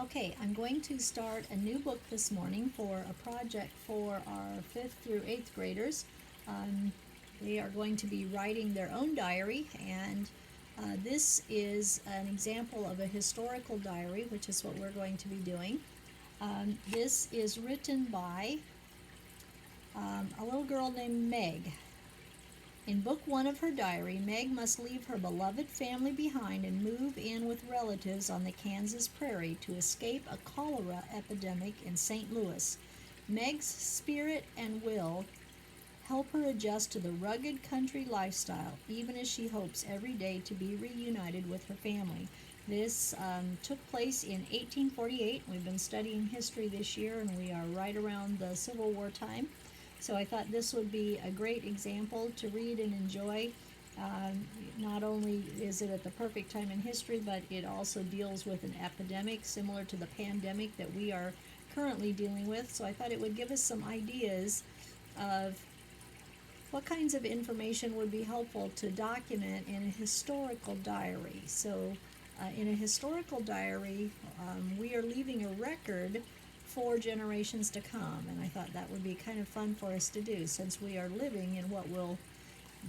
Okay, I'm going to start a new book this morning for a project for our 5th through 8th graders. Um, they are going to be writing their own diary, and this is an example of a historical diary, which is what we're going to be doing. This is written by a little girl named Meg. In book 1 of her diary, Meg must leave her beloved family behind and move in with relatives on the Kansas prairie to escape a cholera epidemic in St. Louis. Meg's spirit and will help her adjust to the rugged country lifestyle, even as she hopes every day to be reunited with her family. This took place in 1848. We've been studying history this year, and we are right around the Civil War time. So I thought this would be a great example to read and enjoy. Not only is it at the perfect time in history, but it also deals with an epidemic similar to the pandemic that we are currently dealing with. So I thought it would give us some ideas of what kinds of information would be helpful to document in a historical diary. So in a historical diary, we are leaving a record for generations to come, and I thought that would be kind of fun for us to do since we are living in what will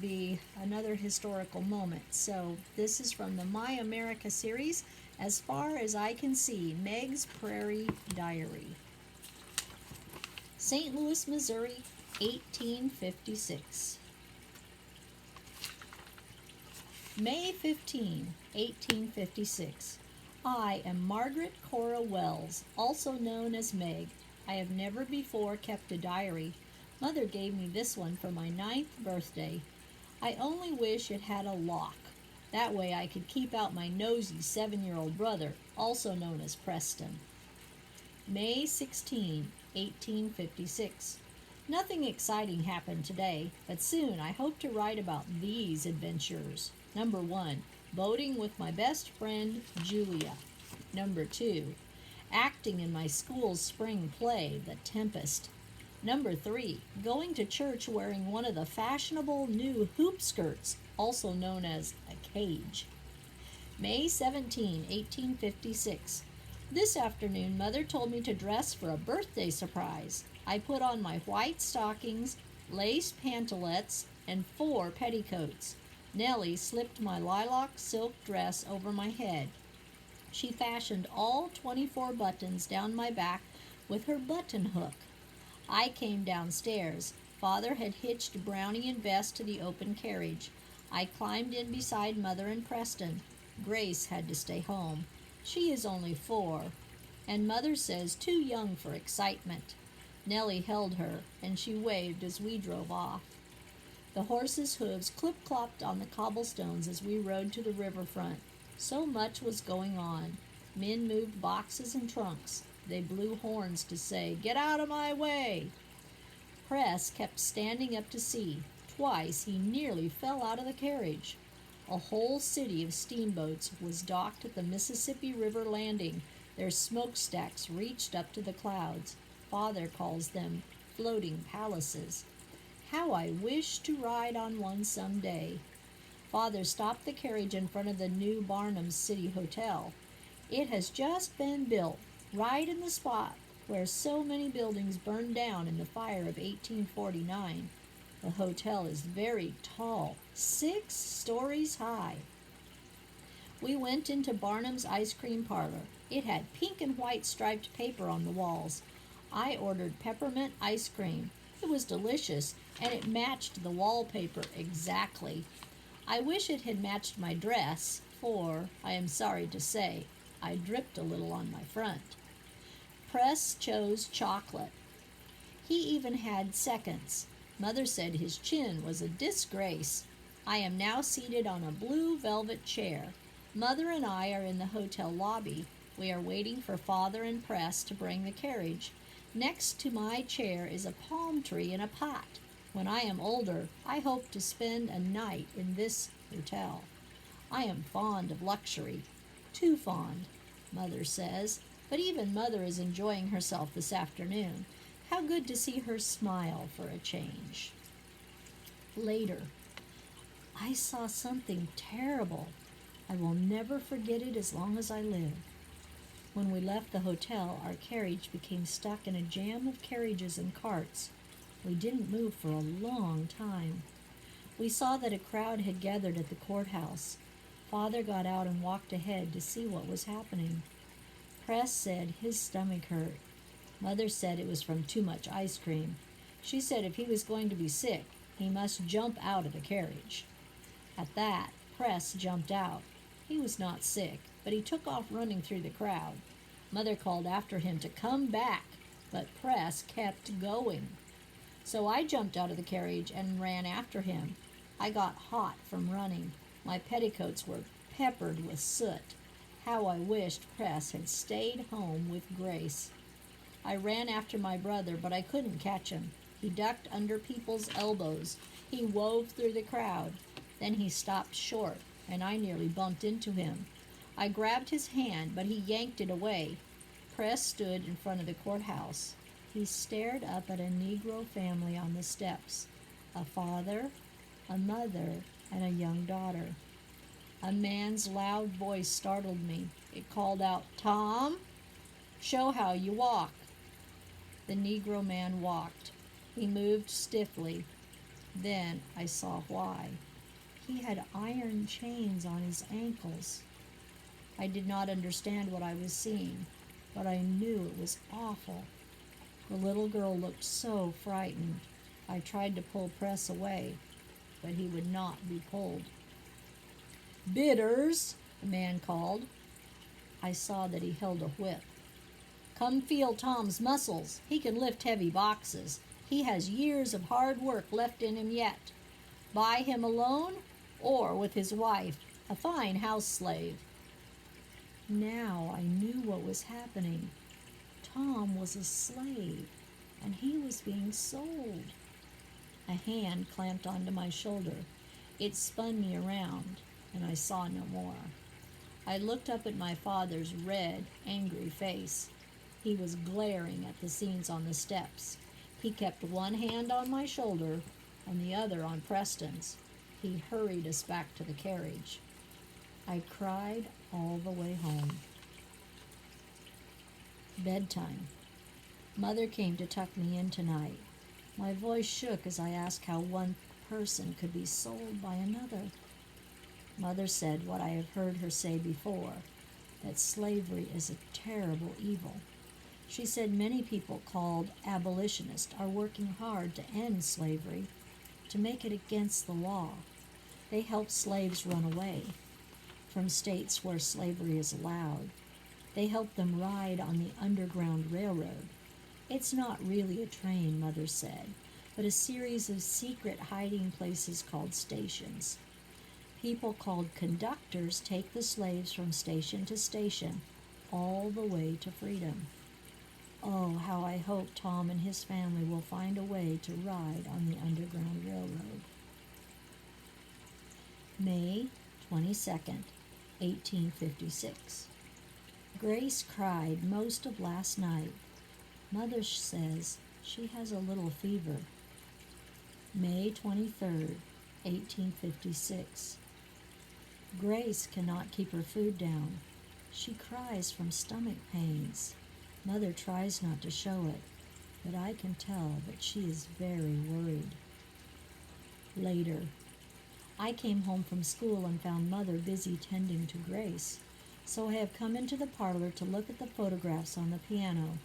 be another historical moment. So this is from the My America series, As Far as I Can See, Meg's Prairie Diary. St. Louis, Missouri, 1856. May 15, 1856. I am Margaret Cora Wells, also known as Meg. I have never before kept a diary. Mother gave me this one for my 9th birthday. I only wish it had a lock. That way I could keep out my nosy 7-year-old brother, also known as Preston. May 16, 1856. Nothing exciting happened today, but soon I hope to write about these adventures. Number 1. Boating with my best friend, Julia. Number 2. Acting in my school's spring play, The Tempest. Number 3. Going to church wearing one of the fashionable new hoop skirts, also known as a cage. May 17, 1856. This afternoon, Mother told me to dress for a birthday surprise. I put on my white stockings, lace pantalettes, and 4 petticoats. Nellie slipped my lilac silk dress over my head. She fashioned all 24 buttons down my back with her button hook. I came downstairs. Father had hitched Brownie and Bess to the open carriage. I climbed in beside Mother and Preston. Grace had to stay home. She is only 4, and Mother says too young for excitement. Nellie held her, and she waved as we drove off. The horses' hooves clip-clopped on the cobblestones as we rode to the riverfront. So much was going on. Men moved boxes and trunks. They blew horns to say, "Get out of my way!" Press kept standing up to see. Twice he nearly fell out of the carriage. A whole city of steamboats was docked at the Mississippi River landing. Their smokestacks reached up to the clouds. Father calls them floating palaces. How I wish to ride on one some day. Father stopped the carriage in front of the new Barnum's City Hotel. It has just been built, right in the spot where so many buildings burned down in the fire of 1849. The hotel is very tall, 6 stories high. We went into Barnum's ice cream parlor. It had pink and white striped paper on the walls. I ordered peppermint ice cream. It was delicious, and it matched the wallpaper exactly. I wish it had matched my dress, for, I am sorry to say, I dripped a little on my front. Press chose chocolate. He even had seconds. Mother said his chin was a disgrace. I am now seated on a blue velvet chair. Mother and I are in the hotel lobby. We are waiting for Father and Press to bring the carriage. Next to my chair is a palm tree in a pot. When I am older, I hope to spend a night in this hotel. I am fond of luxury. Too fond, Mother says. But even Mother is enjoying herself this afternoon. How good to see her smile for a change. Later, I saw something terrible. I will never forget it as long as I live. When we left the hotel, our carriage became stuck in a jam of carriages and carts. We didn't move for a long time. We saw that a crowd had gathered at the courthouse. Father got out and walked ahead to see what was happening. Press said his stomach hurt. Mother said it was from too much ice cream. She said if he was going to be sick, he must jump out of the carriage. At that, Press jumped out. He was not sick, but he took off running through the crowd. Mother called after him to come back, but Press kept going. So I jumped out of the carriage and ran after him. I got hot from running. My petticoats were peppered with soot. How I wished Press had stayed home with Grace. I ran after my brother, but I couldn't catch him. He ducked under people's elbows. He wove through the crowd. Then he stopped short, and I nearly bumped into him. I grabbed his hand, but he yanked it away. Press stood in front of the courthouse. He stared up at a Negro family on the steps, a father, a mother, and a young daughter. A man's loud voice startled me. It called out, "Tom, show how you walk." The Negro man walked. He moved stiffly. Then I saw why. He had iron chains on his ankles. I did not understand what I was seeing, but I knew it was awful. The little girl looked so frightened. I tried to pull Press away, but he would not be pulled. "Bitters," the man called. I saw that he held a whip. "Come feel Tom's muscles. He can lift heavy boxes. He has years of hard work left in him yet. Buy him alone or with his wife, a fine house slave." Now I knew what was happening. Tom was a slave, and he was being sold. A hand clamped onto my shoulder. It spun me around, and I saw no more. I looked up at my father's red, angry face. He was glaring at the scenes on the steps. He kept one hand on my shoulder and the other on Preston's. He hurried us back to the carriage. I cried all the way home. Bedtime. Mother came to tuck me in tonight. My voice shook as I asked how one person could be sold by another. Mother said what I have heard her say before, that slavery is a terrible evil. She said many people called abolitionists are working hard to end slavery, to make it against the law. They help slaves run away from states where slavery is allowed. They help them ride on the Underground Railroad. It's not really a train, Mother said, but a series of secret hiding places called stations. People called conductors take the slaves from station to station, all the way to freedom. Oh, how I hope Tom and his family will find a way to ride on the Underground Railroad. May 22nd, 1856. Grace cried most of last night. Mother says she has a little fever. May 23rd, 1856. Grace cannot keep her food down. She cries from stomach pains. Mother tries not to show it, but I can tell that she is very worried. Later. I came home from school and found Mother busy tending to Grace, so I have come into the parlor to look at the photographs on the piano.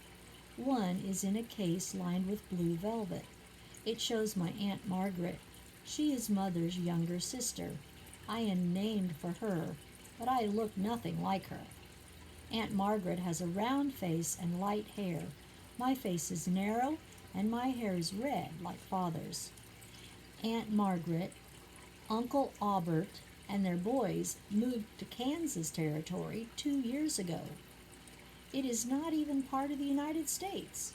One is in a case lined with blue velvet. It shows my Aunt Margaret. She is Mother's younger sister. I am named for her, but I look nothing like her. Aunt Margaret has a round face and light hair. My face is narrow, and my hair is red like Father's. Aunt Margaret, Uncle Aubert, and their boys moved to Kansas Territory 2 years ago. It is not even part of the United States.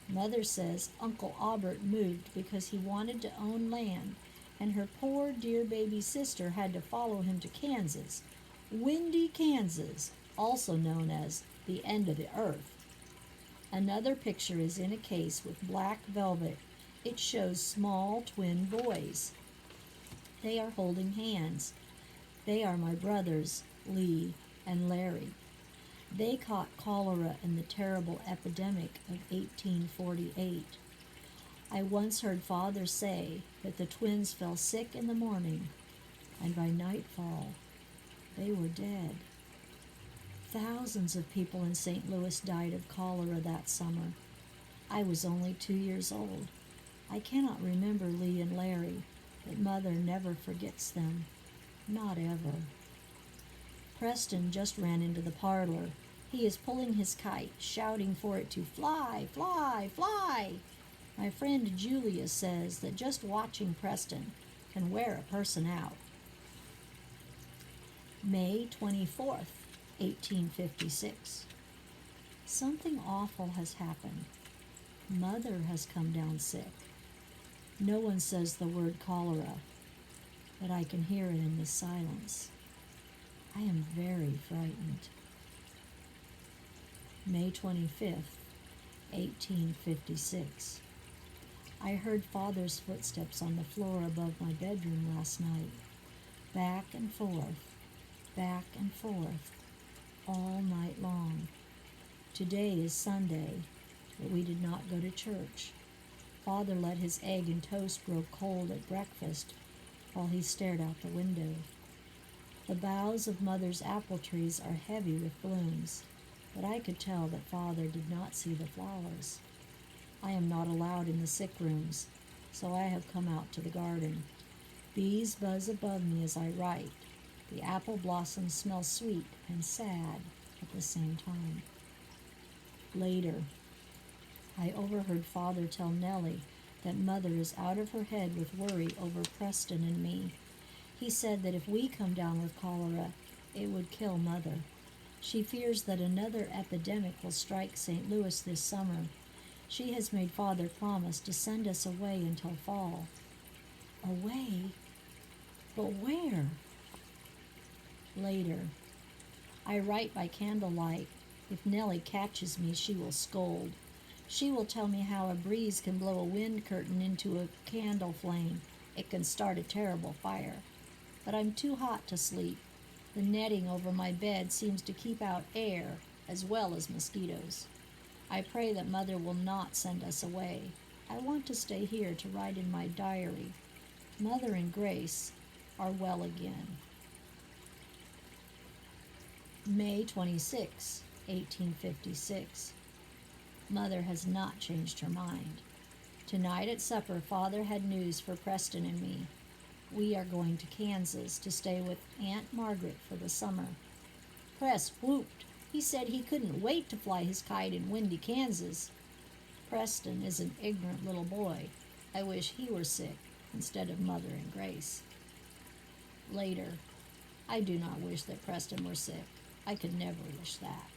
Mother says Uncle Aubert moved because he wanted to own land, and her poor dear baby sister had to follow him to Kansas, Windy, Kansas, also known as the end of the earth. Another picture is in a case with black velvet. It shows small twin boys. They are holding hands. They are my brothers, Lee and Larry. They caught cholera in the terrible epidemic of 1848. I once heard Father say that the twins fell sick in the morning, and by nightfall they were dead. Thousands of people in St. Louis died of cholera that summer. I was only 2 years old. I cannot remember Lee and Larry, but Mother never forgets them. Not ever. Preston just ran into the parlor. He is pulling his kite, shouting for it to fly, fly, fly. My friend Julia says that just watching Preston can wear a person out. May 24th, 1856. Something awful has happened. Mother has come down sick. No one says the word cholera, but I can hear it in the silence. I am very frightened. May 25th, 1856. I heard Father's footsteps on the floor above my bedroom last night. Back and forth, all night long. Today is Sunday, but we did not go to church. Father let his egg and toast grow cold at breakfast while he stared out the window. The boughs of Mother's apple trees are heavy with blooms, but I could tell that Father did not see the flowers. I am not allowed in the sick rooms, so I have come out to the garden. Bees buzz above me as I write. The apple blossoms smell sweet and sad at the same time. Later, I overheard Father tell Nellie that Mother is out of her head with worry over Preston and me. He said that if we come down with cholera, it would kill Mother. She fears that another epidemic will strike St. Louis this summer. She has made Father promise to send us away until fall. Away? But where? Later. I write by candlelight. If Nellie catches me, she will scold. She will tell me how a breeze can blow a wind curtain into a candle flame. It can start a terrible fire. But I'm too hot to sleep. The netting over my bed seems to keep out air as well as mosquitoes. I pray that Mother will not send us away. I want to stay here to write in my diary. Mother and Grace are well again. May 26, 1856. Mother has not changed her mind. Tonight at supper, Father had news for Preston and me. We are going to Kansas to stay with Aunt Margaret for the summer. Press whooped. He said he couldn't wait to fly his kite in windy Kansas. Preston is an ignorant little boy. I wish he were sick instead of Mother and Grace. Later, I do not wish that Preston were sick. I could never wish that.